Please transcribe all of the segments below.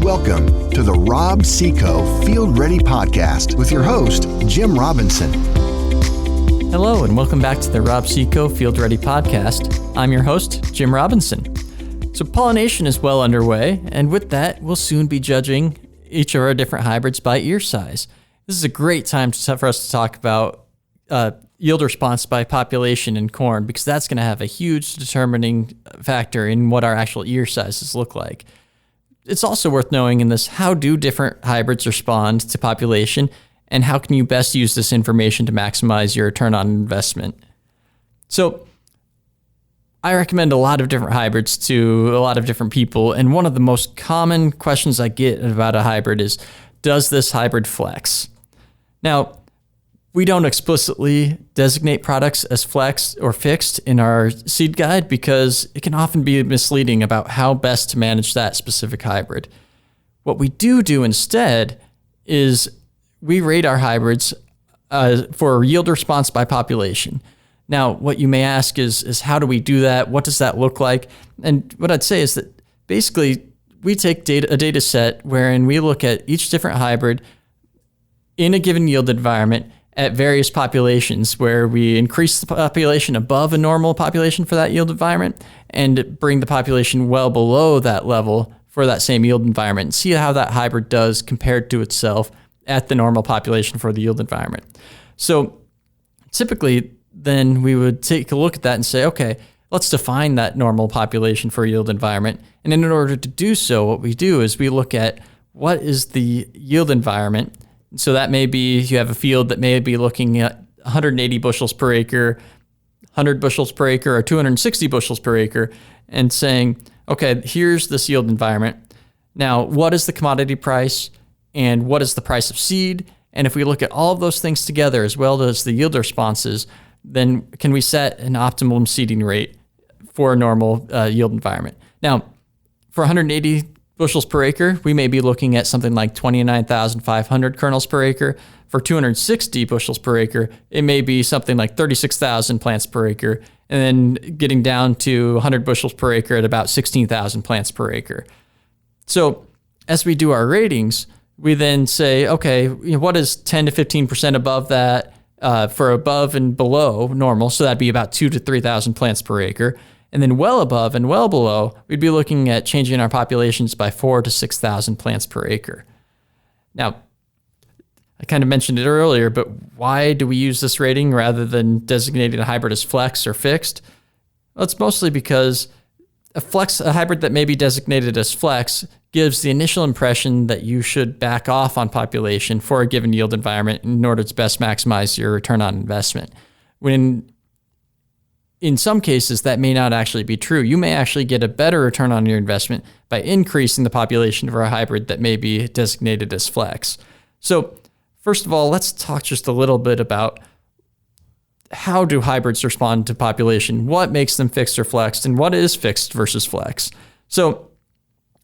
Welcome to the Rob Seco Field Ready Podcast with your host, Jim Robinson. Hello, and welcome back to the Rob Seco Field Ready Podcast. I'm your host, Jim Robinson. So pollination is well underway, and with that, we'll soon be judging each of our different hybrids by ear size. This is a great time for us to talk about yield response by population in corn, because that's going to have a huge determining factor in what our actual ear sizes look like. It's also worth knowing in this, how do different hybrids respond to population, and how can you best use this information to maximize your return on investment? So I recommend a lot of different hybrids to a lot of different people, and one of the most common questions I get about a hybrid is, does this hybrid flex? Now, we don't explicitly designate products as flex or fixed in our seed guide because it can often be misleading about how best to manage that specific hybrid. What we do instead is we rate our hybrids for yield response by population. Now, what you may ask is how do we do that? What does that look like? And what I'd say is that basically we take a data set wherein we look at each different hybrid in a given yield environment at various populations, where we increase the population above a normal population for that yield environment and bring the population well below that level for that same yield environment, and see how that hybrid does compared to itself at the normal population for the yield environment. So typically then we would take a look at that and say, okay, let's define that normal population for a yield environment. And in order to do so, what we do is we look at what is the yield environment. So that may be, you have a field that may be looking at 180 bushels per acre, 100 bushels per acre, or 260 bushels per acre, and saying, okay, here's this yield environment. Now, what is the commodity price, and what is the price of seed? And if we look at all of those things together, as well as the yield responses, then can we set an optimum seeding rate for a normal yield environment? Now, for 180 bushels per acre, we may be looking at something like 29,500 kernels per acre. For 260 bushels per acre, it may be something like 36,000 plants per acre, and then getting down to 100 bushels per acre at about 16,000 plants per acre. So as we do our ratings, we then say, okay, what is 10 to 15% above that for above and below normal? So that'd be about 2,000 to 3,000 plants per acre. And then well above and well below, we'd be looking at changing our populations by 4,000 to 6,000 plants per acre. Now, I kind of mentioned it earlier, but why do we use this rating rather than designating a hybrid as flex or fixed? Well, it's mostly because a hybrid that may be designated as flex gives the initial impression that you should back off on population for a given yield environment in order to best maximize your return on investment. When in some cases, that may not actually be true. You may actually get a better return on your investment by increasing the population of a hybrid that may be designated as flex. So first of all, let's talk just a little bit about how do hybrids respond to population, what makes them fixed or flexed, and what is fixed versus flex. So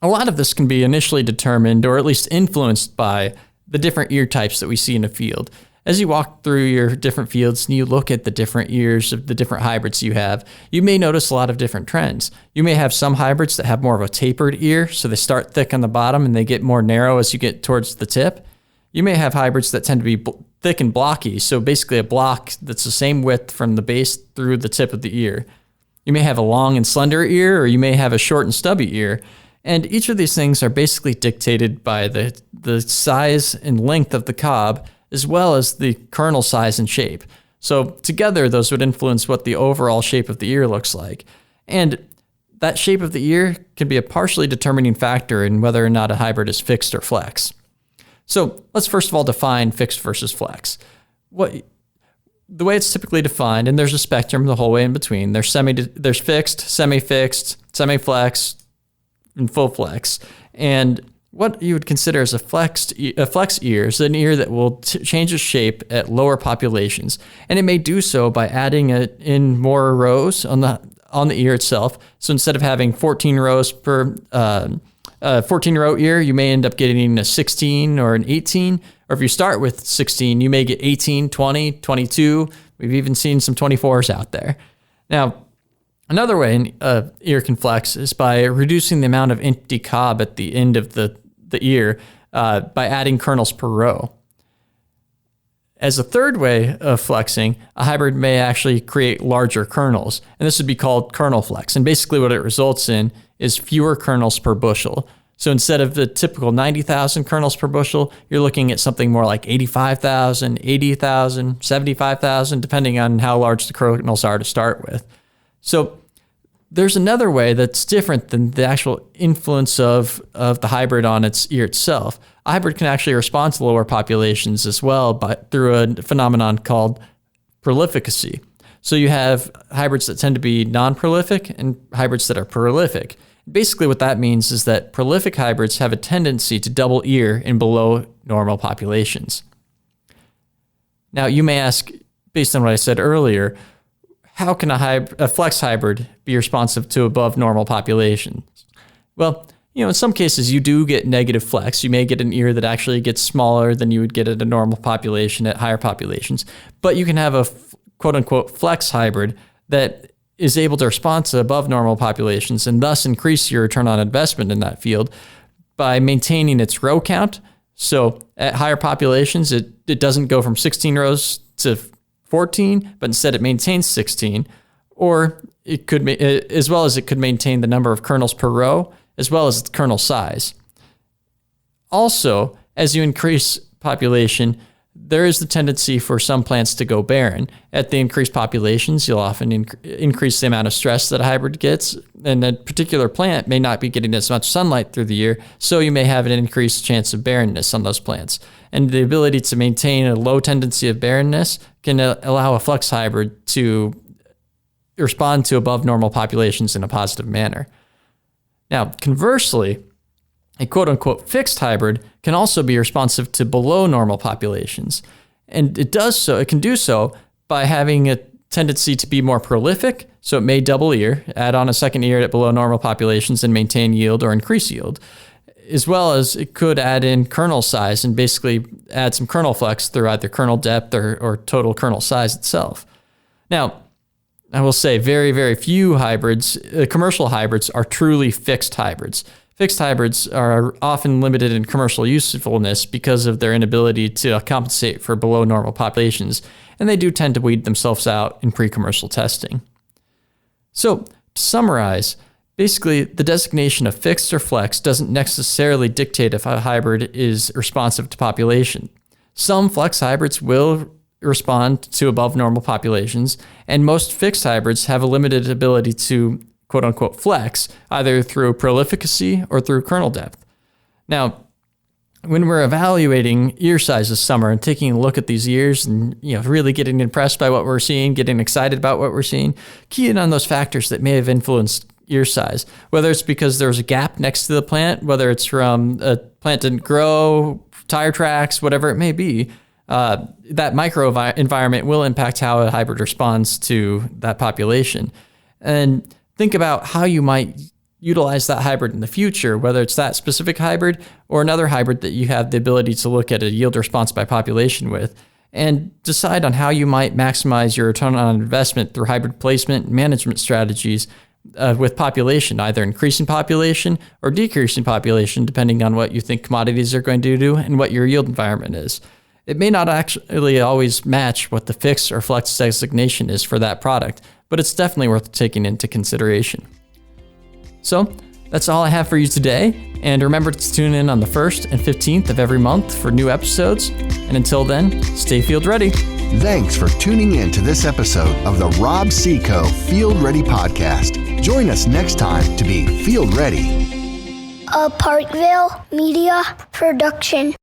a lot of this can be initially determined or at least influenced by the different ear types that we see in a field. As you walk through your different fields and you look at the different ears of the different hybrids you have, you may notice a lot of different trends. You may have some hybrids that have more of a tapered ear, so they start thick on the bottom and they get more narrow as you get towards the tip. You may have hybrids that tend to be thick and blocky, so basically a block that's the same width from the base through the tip of the ear. You may have a long and slender ear, or you may have a short and stubby ear. And each of these things are basically dictated by the size and length of the cob, as well as the kernel size and shape. So together, those would influence what the overall shape of the ear looks like. And that shape of the ear can be a partially determining factor in whether or not a hybrid is fixed or flex. So let's first of all define fixed versus flex. The way it's typically defined, and there's a spectrum the whole way in between. There's fixed, semi-fixed, semi-flex, and full flex. And what you would consider as a flex ear is an ear that will change its shape at lower populations, and it may do so by adding in more rows on the ear itself. So instead of having 14 rows per 14-row ear, you may end up getting a 16 or an 18, or if you start with 16, you may get 18, 20, 22. We've even seen some 24s out there. Now, another way an ear can flex is by reducing the amount of empty cob at the end of the the ear by adding kernels per row. As a third way of flexing, a hybrid may actually create larger kernels, and this would be called Kernel Flex. And basically what it results in is fewer kernels per bushel. So instead of the typical 90,000 kernels per bushel, you're looking at something more like 85,000, 80,000, 75,000, depending on how large the kernels are to start with. So there's another way that's different than the actual influence of the hybrid on its ear itself. A hybrid can actually respond to lower populations as well, but through a phenomenon called prolificacy. So you have hybrids that tend to be non-prolific and hybrids that are prolific. Basically what that means is that prolific hybrids have a tendency to double ear in below normal populations. Now you may ask, based on what I said earlier, how can a flex hybrid be responsive to above normal populations? Well, in some cases you do get negative flex. You may get an ear that actually gets smaller than you would get at a normal population at higher populations, but you can have a quote unquote flex hybrid that is able to respond to above normal populations and thus increase your return on investment in that field by maintaining its row count. So at higher populations, it doesn't go from 16 rows to 14, but instead it maintains 16, or it could, as well as it could maintain the number of kernels per row, as well as the kernel size. Also, as you increase population, there is the tendency for some plants to go barren. At the increased populations, you'll often increase the amount of stress that a hybrid gets, and a particular plant may not be getting as much sunlight through the year, so you may have an increased chance of barrenness on those plants. And the ability to maintain a low tendency of barrenness can allow a flex hybrid to respond to above normal populations in a positive manner. Now, conversely, a quote-unquote fixed hybrid can also be responsive to below normal populations. And it can do so by having a tendency to be more prolific, so it may double ear, add on a second ear at below normal populations and maintain yield or increase yield, as well as it could add in kernel size and basically add some kernel flex through either kernel depth or total kernel size itself. Now, I will say very, very few hybrids, commercial hybrids, are truly fixed hybrids. Fixed hybrids are often limited in commercial usefulness because of their inability to compensate for below normal populations, and they do tend to weed themselves out in pre-commercial testing. So, to summarize, basically the designation of fixed or flex doesn't necessarily dictate if a hybrid is responsive to population. Some flex hybrids will respond to above normal populations, and most fixed hybrids have a limited ability to quote-unquote flex, either through prolificacy or through kernel depth. Now, when we're evaluating ear size this summer and taking a look at these ears and really getting impressed by what we're seeing, getting excited about what we're seeing, key in on those factors that may have influenced ear size, whether it's because there's a gap next to the plant, whether it's from a plant didn't grow, tire tracks, whatever it may be. That micro environment will impact how a hybrid responds to that population. And think about how you might utilize that hybrid in the future, whether it's that specific hybrid or another hybrid that you have the ability to look at a yield response by population with, and decide on how you might maximize your return on investment through hybrid placement and management strategies with population, either increasing population or decreasing population, depending on what you think commodities are going to do and what your yield environment is. It may not actually always match what the fixed or flex designation is for that product, but it's definitely worth taking into consideration. So that's all I have for you today. And remember to tune in on the 1st and 15th of every month for new episodes. And until then, stay field ready. Thanks for tuning in to this episode of the Rob Seco Field Ready Podcast. Join us next time to be field ready. A Parkville Media Production.